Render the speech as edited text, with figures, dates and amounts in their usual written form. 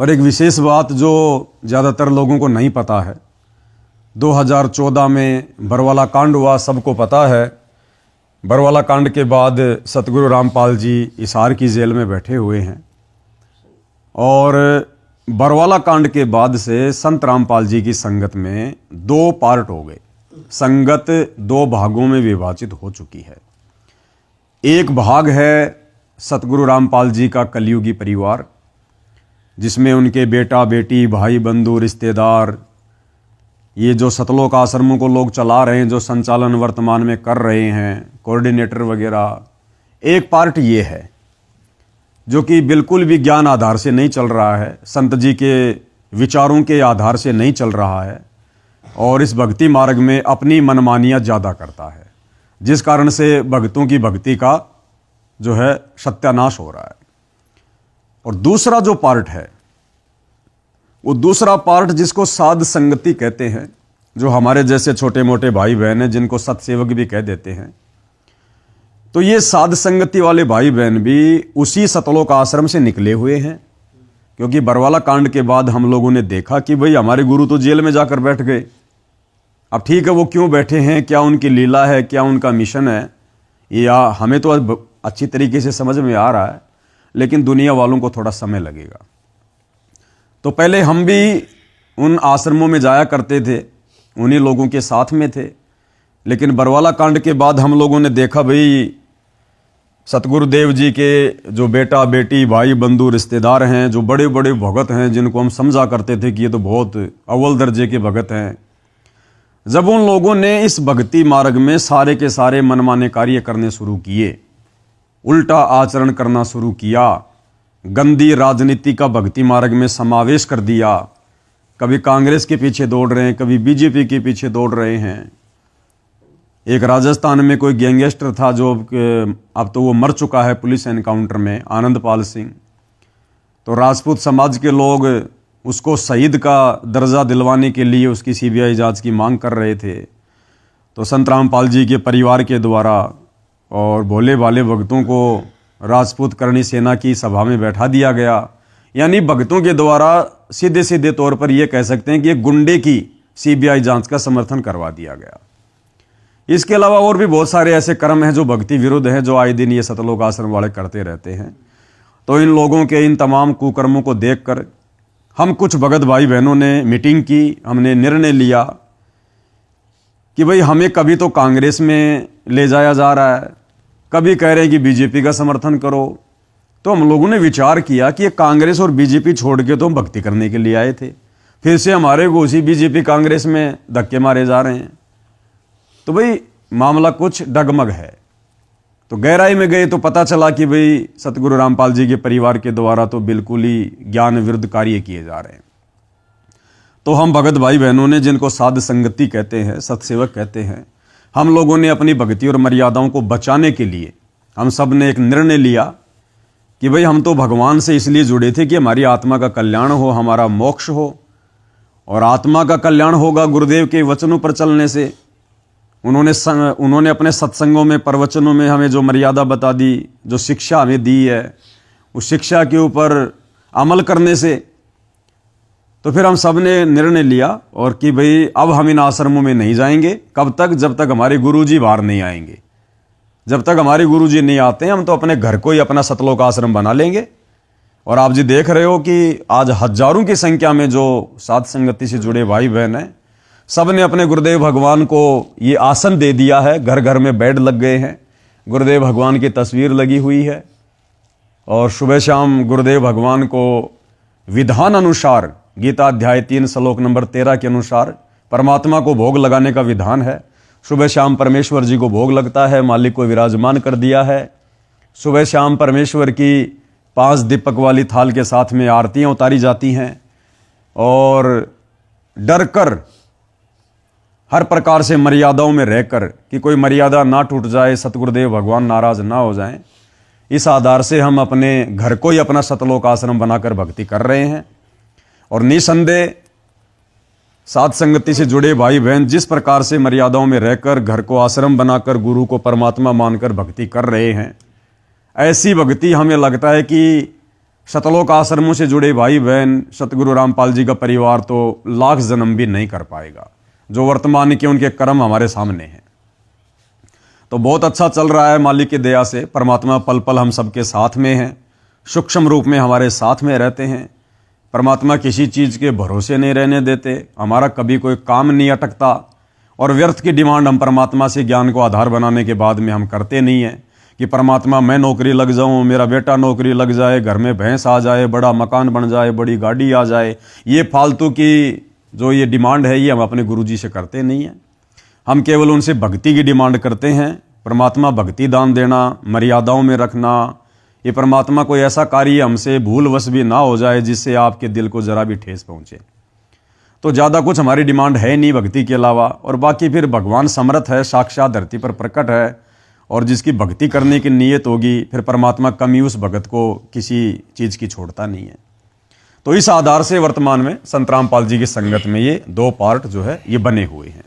और एक विशेष बात जो ज़्यादातर लोगों को नहीं पता है, 2014 में बरवाला कांड हुआ, सबको पता है। बरवाला कांड के बाद सतगुरु रामपाल जी हिसार की जेल में बैठे हुए हैं और बरवाला कांड के बाद से संत रामपाल जी की संगत में 2 पार्ट हो गए। संगत 2 भागों में विभाजित हो चुकी है। एक भाग है सतगुरु रामपाल जी का कलयुगी परिवार, जिसमें उनके बेटा बेटी भाई बंधु रिश्तेदार, ये जो सतलोक आश्रमों को लोग चला रहे हैं, जो संचालन वर्तमान में कर रहे हैं, कोऑर्डिनेटर वगैरह, एक पार्ट ये है जो कि बिल्कुल भी ज्ञान आधार से नहीं चल रहा है, संत जी के विचारों के आधार से नहीं चल रहा है और इस भक्ति मार्ग में अपनी मनमानियाँ ज़्यादा करता है, जिस कारण से भक्तों की भक्ति का जो है सत्यानाश हो रहा है। और दूसरा जो पार्ट है, वो दूसरा पार्ट जिसको साध संगति कहते हैं, जो हमारे जैसे छोटे मोटे भाई बहन हैं जिनको सत्सेवक भी कह देते हैं, तो ये साध संगति वाले भाई बहन भी उसी सतलोक आश्रम से निकले हुए हैं। क्योंकि बरवाला कांड के बाद हम लोगों ने देखा कि भाई हमारे गुरु तो जेल में जाकर बैठ गए। अब ठीक है, वो क्यों बैठे हैं, क्या उनकी लीला है, क्या उनका मिशन है, या हमें तो अच्छी तरीके से समझ में आ रहा है, लेकिन दुनिया वालों को थोड़ा समय लगेगा। तो पहले हम भी उन आश्रमों में जाया करते थे, उन्हीं लोगों के साथ में थे, लेकिन बरवाला कांड के बाद हम लोगों ने देखा भाई सतगुरुदेव जी के जो बेटा बेटी भाई बंधु रिश्तेदार हैं, जो बड़े बड़े भगत हैं, जिनको हम समझा करते थे कि ये तो बहुत अव्वल दर्जे के भगत हैं, जब उन लोगों ने इस भक्ति मार्ग में सारे के सारे मनमाने कार्य करने शुरू किए, उल्टा आचरण करना शुरू किया, गंदी राजनीति का भक्ति मार्ग में समावेश कर दिया, कभी कांग्रेस के पीछे दौड़ रहे हैं, कभी बीजेपी के पीछे दौड़ रहे हैं। एक राजस्थान में कोई गैंगस्टर था जो अब तो वो मर चुका है पुलिस एनकाउंटर में, आनंदपाल सिंह। तो राजपूत समाज के लोग उसको शहीद का दर्जा दिलवाने के लिए उसकी सीबीआई जांच की मांग कर रहे थे। तो संत रामपाल जी के परिवार के द्वारा और भोले भाले भक्तों को राजपूत करणी सेना की सभा में बैठा दिया गया। यानी भक्तों के द्वारा सीधे सीधे तौर पर यह कह सकते हैं कि एक गुंडे की सीबीआई जांच का समर्थन करवा दिया गया। इसके अलावा और भी बहुत सारे ऐसे कर्म हैं जो भक्ति विरुद्ध हैं, जो आए दिन ये सतलोक आश्रम वाले करते रहते हैं। तो इन लोगों के इन तमाम कुकर्मों को देखकर हम कुछ भगत भाई बहनों ने मीटिंग की, हमने निर्णय लिया कि भाई हमें कभी तो कांग्रेस में ले जाया जा रहा है, कभी कह रहे हैं कि बीजेपी का समर्थन करो। तो हम लोगों ने विचार किया कि ये कांग्रेस और बीजेपी छोड़ के तो हम भक्ति करने के लिए आए थे, फिर से हमारे को उसी बीजेपी कांग्रेस में धक्के मारे जा रहे हैं। तो भाई मामला कुछ डगमग है। तो गहराई में गए तो पता चला कि भाई सतगुरु रामपाल जी के परिवार के द्वारा तो बिल्कुल ही ज्ञान विरुद्ध कार्य किए जा रहे हैं। तो हम भगत भाई बहनों ने, जिनको साध संगति कहते हैं, सत्सेवक कहते हैं, हम लोगों ने अपनी भक्ति और मर्यादाओं को बचाने के लिए हम सब ने एक निर्णय लिया कि भाई हम तो भगवान से इसलिए जुड़े थे कि हमारी आत्मा का कल्याण हो, हमारा मोक्ष हो। और आत्मा का कल्याण होगा गुरुदेव के वचनों पर चलने से। उन्होंने अपने सत्संगों में, प्रवचनों में हमें जो मर्यादा बता दी, जो शिक्षा हमें दी है, उस शिक्षा के ऊपर अमल करने से। तो फिर हम सब ने निर्णय लिया और कि भाई अब हम इन आश्रमों में नहीं जाएंगे। कब तक? जब तक हमारे गुरुजी बाहर नहीं आएंगे। जब तक हमारे गुरुजी नहीं आते हैं, हम तो अपने घर को ही अपना सतलोक आश्रम बना लेंगे। और आप जी देख रहे हो कि आज हजारों की संख्या में जो साध संगति से जुड़े भाई बहन हैं, सब ने अपने गुरुदेव भगवान को ये आसन दे दिया है। घर घर में बेड लग गए हैं, गुरुदेव भगवान की तस्वीर लगी हुई है और सुबह शाम गुरुदेव भगवान को विधान अनुसार, गीता अध्याय 3 श्लोक नंबर 13 के अनुसार परमात्मा को भोग लगाने का विधान है। सुबह शाम परमेश्वर जी को भोग लगता है, मालिक को विराजमान कर दिया है। सुबह शाम परमेश्वर की 5 दीपक वाली थाल के साथ में आरतियाँ उतारी जाती हैं और डर कर, हर प्रकार से मर्यादाओं में रहकर कि कोई मर्यादा ना टूट जाए, सतगुरुदेव भगवान नाराज ना हो जाएं, इस आधार से हम अपने घर को ही अपना सतलोक आश्रम बनाकर भक्ति कर रहे हैं। और निसंदेह साध संगति से जुड़े भाई बहन जिस प्रकार से मर्यादाओं में रहकर घर को आश्रम बनाकर गुरु को परमात्मा मानकर भक्ति कर रहे हैं, ऐसी भक्ति हमें लगता है कि शतलोक आश्रमों से जुड़े भाई बहन, सतगुरु रामपाल जी का परिवार तो लाख जन्म भी नहीं कर पाएगा। जो वर्तमान के उनके कर्म हमारे सामने हैं। तो बहुत अच्छा चल रहा है मालिक की दया से। परमात्मा पल पल हम सबके साथ में हैं, सूक्ष्म रूप में हमारे साथ में रहते हैं। परमात्मा किसी चीज़ के भरोसे नहीं रहने देते, हमारा कभी कोई काम नहीं अटकता। और व्यर्थ की डिमांड हम परमात्मा से ज्ञान को आधार बनाने के बाद में हम करते नहीं हैं कि परमात्मा मैं नौकरी लग जाऊं, मेरा बेटा नौकरी लग जाए, घर में भैंस आ जाए, बड़ा मकान बन जाए, बड़ी गाड़ी आ जाए। ये फालतू की जो ये डिमांड है ये हम अपने गुरुजी से करते नहीं हैं। हम केवल उनसे भक्ति की डिमांड करते हैं। परमात्मा भक्ति दान देना, मर्यादाओं में रखना, ये परमात्मा कोई ऐसा कार्य हमसे भूलवश भी ना हो जाए जिससे आपके दिल को जरा भी ठेस पहुंचे। तो ज़्यादा कुछ हमारी डिमांड है नहीं भक्ति के अलावा। और बाकी फिर भगवान समर्थ है, साक्षात धरती पर प्रकट है। और जिसकी भक्ति करने की नीयत होगी फिर परमात्मा कमी उस भगत को किसी चीज़ की छोड़ता नहीं है। तो इस आधार से वर्तमान में संत रामपाल जी की संगत में ये 2 पार्ट जो है ये बने हुए हैं।